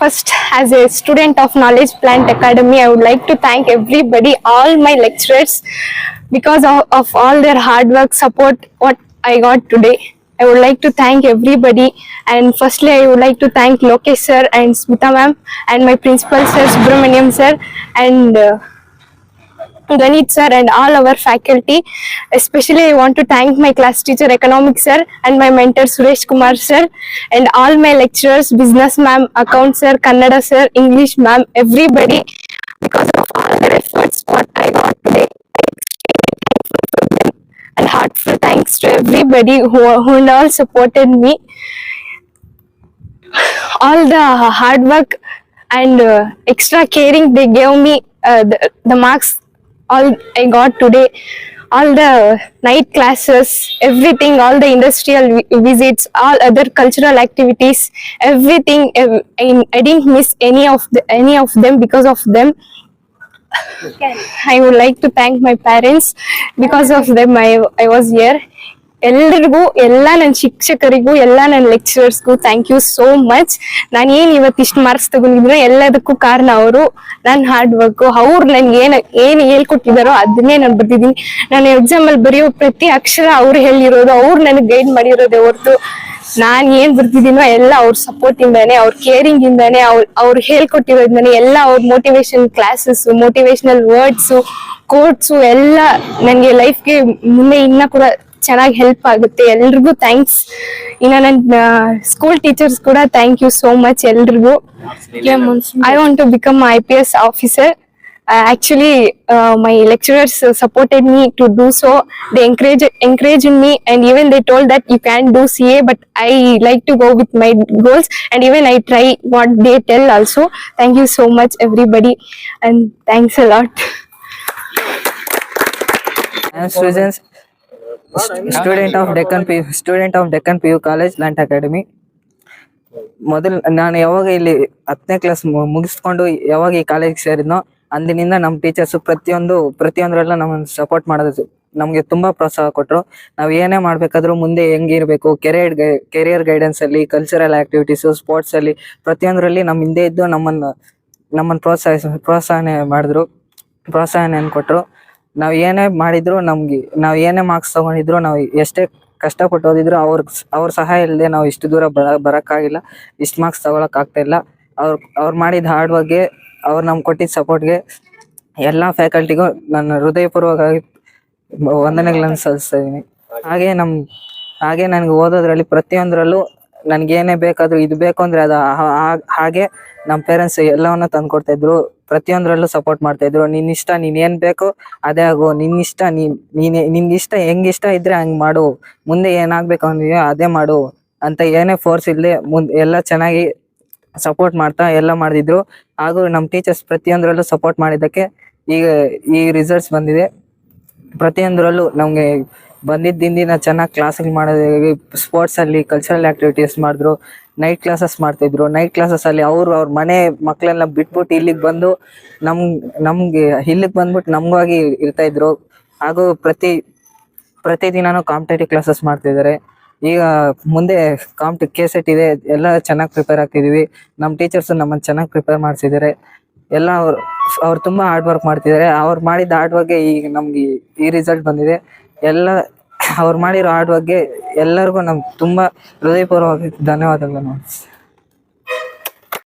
First, as a student of Knowledge Plant Academy, I would like to thank everybody, all my lecturers, because of all their hard work, support, what I got today. I would like to thank everybody, and firstly, I would like to thank Lokesh sir and Smita ma'am, and my principal sir, Subramaniam sir, and Ganit sir, and all our faculty. Especially I want to thank my class teacher economics sir and my mentor Suresh Kumar sir, and all my lecturers, business ma'am, account sir, Kannada sir, English ma'am, everybody. Because of all their efforts what I got today, and heartfelt thanks to everybody who all supported me. All the hard work and extra caring they gave me, the marks all I got today, all the night classes, everything, all the industrial visits, all other cultural activities, everything. I didn't miss any of them. Because of them, I would like to thank my parents. Because of them, I was here. ಎಲ್ಲರಿಗೂ, ಎಲ್ಲ ನನ್ನ ಶಿಕ್ಷಕರಿಗೂ, ಎಲ್ಲ ನನ್ನ ಲೆಕ್ಚರರ್ಸ್ಗೂ thank you so much. ನಾನು ಏನು ಇವತ್ತು ಇಷ್ಟು marks ತಗೊಂಡಿದ್ರು ಎಲ್ಲದಕ್ಕೂ ಕಾರಣ ಅವರು, ನನ್ನ ಹಾರ್ಡ್ ವರ್ಕು. ಅವ್ರು ನನ್ಗೆ ಏನು ಹೇಳ್ಕೊಟ್ಟಿದ್ದಾರೋ ಅದನ್ನೇ ನಾನು ಬರ್ತಿದ್ದೀನಿ. ನಾನು ಎಕ್ಸಾಮಲ್ಲಿ ಬರೆಯೋ ಪ್ರತಿ ಅಕ್ಷರ ಅವ್ರು ಹೇಳಿರೋದು, ಅವ್ರು ನನಗೆ ಗೈಡ್ ಮಾಡಿರೋದೇ ಹೊರತು ನಾನು ಏನ್ ಬರ್ತಿದ್ದೀನೋ ಎಲ್ಲ ಅವ್ರ ಸಪೋರ್ಟ್ ಇಂದಾನೆ, ಅವ್ರ ಕೇರಿಂಗ್ ಇಂದಾನೆ, ಅವ್ರು ಹೇಳ್ಕೊಟ್ಟಿರೋದ್ರಿಂದಾನೆ. ಎಲ್ಲ ಅವ್ರ motivation classes, motivational words, coats ಎಲ್ಲ ನನಗೆ ಲೈಫ್ಗೆ ಮುಂದೆ ಇನ್ನ ಕೂಡ ಚೆನ್ನಾಗಿ ಹೆಲ್ಪ್ ಆಗುತ್ತೆ. ಎಲ್ರಿಗೂ ಥ್ಯಾಂಕ್ಸ್. ಇನ್ನು ನನ್ನ ಸ್ಕೂಲ್ ಟೀಚರ್ಸ್ ಕೂಡ ಥ್ಯಾಂಕ್ ಯು ಸೋ ಮಚ್ ಎಲ್ರಿಗೂ. I want to become IPS officer. Actually, my lecturers supported me to do so. They encouraged me, and even they told that you can do CA, but I like to go with my goals, and even I try what they tell also. Thank you so much everybody, and thanks a lot. I am student of Deccan PU College, Plant Academy. ಮೊದಲು ನಾನು ಯಾವಾಗ ಇಲ್ಲಿ 10ನೇ class ಮುಗಿಸ್ಕೊಂಡು ಯಾವಾಗ ಈ college ಸೇರಿದ್ನೋ ಅಂದಿನಿಂದ ನಮ್ಮ teachers ಪ್ರತಿಯೊಂದರಲ್ಲ ನಮ್ಮನ್ನು ಸಪೋರ್ಟ್ ಮಾಡೋದು, ನಮಗೆ ತುಂಬಾ ಪ್ರೋತ್ಸಾಹ ಕೊಟ್ಟರು. ನಾವು ಏನೇ ಮಾಡ್ಬೇಕಾದ್ರೂ ಮುಂದೆ ಹೆಂಗಿರ್ಬೇಕು, ಕೆರಿಯರ್ ಗೈಡೆನ್ಸ್ ಅಲ್ಲಿ, ಕಲ್ಚರಲ್ ಆಕ್ಟಿವಿಟೀಸ್, ಸ್ಪೋರ್ಟ್ಸ್ ಅಲ್ಲಿ, ಪ್ರತಿಯೊಂದರಲ್ಲಿ ನಮ್ಮ ಹಿಂದೆ ಇದ್ದು ನಮ್ಮನ್ನು ಪ್ರೋತ್ಸಾಹನೆ ಕೊಟ್ಟರು. ನಾವು ಏನೇ ಮಾಡಿದ್ರು, ನಾವು ಏನೇ ಮಾರ್ಕ್ಸ್ ತಗೊಂಡಿದ್ರು, ನಾವು ಎಷ್ಟೇ ಕಷ್ಟಪಟ್ಟು ಓದಿದ್ರು ಅವ್ರ ಸಹಾಯ ಇಲ್ಲದೆ ನಾವು ಇಷ್ಟು ದೂರ ಬರೋಕ್ಕಾಗಿಲ್ಲ, ಇಷ್ಟು ಮಾರ್ಕ್ಸ್ ತಗೊಳಕ್ ಆಗ್ತಾ ಇಲ್ಲ. ಅವ್ರು ಮಾಡಿದ ಹಾರ್ಡ್ ವರ್ಕ್ಗೆ, ಅವ್ರು ನಮ್ಗೆ ಕೊಟ್ಟಿದ್ದ ಸಪೋರ್ಟ್ಗೆ ಎಲ್ಲ ಫ್ಯಾಕಲ್ಟಿಗೂ ನಾನು ಹೃದಯಪೂರ್ವಕವಾಗಿ ವಂದನೆಗಳನ್ನು ಸಲ್ಲಿಸ್ತಾ ಇದ್ದೀನಿ. ಹಾಗೆ ನನಗೆ ಓದೋದ್ರಲ್ಲಿ ಪ್ರತಿಯೊಂದರಲ್ಲೂ ನನಗೇನೇ ಬೇಕಾದರೂ ಇದು ಬೇಕು ಅಂದರೆ ಅದು ಹಾಗೆ ನಮ್ಮ ಪೇರೆಂಟ್ಸ್ ಎಲ್ಲವನ್ನ ತಂದುಕೊಡ್ತಾ ಇದ್ರು. ಪ್ರತಿಯೊಂದರಲ್ಲೂ ಸಪೋರ್ಟ್ ಮಾಡ್ತಾ ಇದ್ರು. ನಿನ್ನಿಷ್ಟ, ನೀನೇನು ಬೇಕೋ ಅದೇ ಆಗು, ನಿನ್ನಿಷ್ಟ, ನಿನ್ಗಿಷ್ಟ ಹೆಂಗಿಷ್ಟ ಇದ್ರೆ ಹಂಗೆ ಮಾಡು, ಮುಂದೆ ಏನಾಗಬೇಕು ಅಂದಿದೆಯೋ ಅದೇ ಮಾಡು ಅಂತ ಏನೇ ಫೋರ್ಸ್ ಇಲ್ಲದೆ ಎಲ್ಲ ಚೆನ್ನಾಗಿ ಸಪೋರ್ಟ್ ಮಾಡ್ತಾ ಎಲ್ಲ ಮಾಡ್ತಿದ್ರು. ಹಾಗೂ ನಮ್ಮ ಟೀಚರ್ಸ್ ಪ್ರತಿಯೊಂದರಲ್ಲೂ ಸಪೋರ್ಟ್ ಮಾಡಿದ್ದಕ್ಕೆ ಈಗ ಈ ರಿಸಲ್ಟ್ಸ್ ಬಂದಿದೆ. ಪ್ರತಿಯೊಂದರಲ್ಲೂ ನಮಗೆ ಬಂದಿದ್ದಿಂದ ಚೆನ್ನಾಗಿ ಕ್ಲಾಸ್ಗಳು ಮಾಡೋದು, ಸ್ಪೋರ್ಟ್ಸಲ್ಲಿ ಕಲ್ಚರಲ್ ಆಕ್ಟಿವಿಟೀಸ್ ಮಾಡಿದ್ರು, ನೈಟ್ ಕ್ಲಾಸಸ್ ಮಾಡ್ತಿದ್ರು. ನೈಟ್ ಕ್ಲಾಸಸ್ಸಲ್ಲಿ ಅವ್ರ ಮನೆ ಮಕ್ಕಳೆಲ್ಲ ಬಿಟ್ಬಿಟ್ಟು ಇಲ್ಲಿಗೆ ಬಂದು ನಮ್ಗೆ ಇಲ್ಲಿಗೆ ಬಂದ್ಬಿಟ್ಟು ನಮಗಾಗಿ ಇರ್ತಾ ಇದ್ರು. ಹಾಗೂ ಪ್ರತಿದಿನನೂ ಕಾಂಪಿಟೇಟಿವ್ ಕ್ಲಾಸಸ್ ಮಾಡ್ತಿದ್ದಾರೆ. ಈಗ ಮುಂದೆ KCET ಇದೆ, ಎಲ್ಲ ಚೆನ್ನಾಗಿ ಪ್ರಿಪೇರ್ ಆಗ್ತಿದೀವಿ. ನಮ್ಮ ಟೀಚರ್ಸ್ ನಮ್ಮನ್ನು ಚೆನ್ನಾಗಿ ಪ್ರಿಪೇರ್ ಮಾಡಿಸಿದ್ದಾರೆ. ಎಲ್ಲ ಅವ್ರು ತುಂಬಾ ಹಾರ್ಡ್ ವರ್ಕ್ ಮಾಡ್ತಿದ್ದಾರೆ. ಅವ್ರು ಮಾಡಿದ ಹಾರ್ಡ್ ವರ್ಕ್ಗೆ ಈಗ ನಮ್ಗೆ ಈ ರಿಸಲ್ಟ್ ಬಂದಿದೆ. ಎಲ್ಲ ಅವ್ರು ಮಾಡಿರೋ ಹಾರ್ಡ್ ವರ್ಕ್ಗೆ ಎಲ್ಲರಿಗೂ ನಮ್ಗೆ ತುಂಬಾ ಹೃದಯಪೂರ್ವಕವಾಗಿ ಧನ್ಯವಾದಗಳು.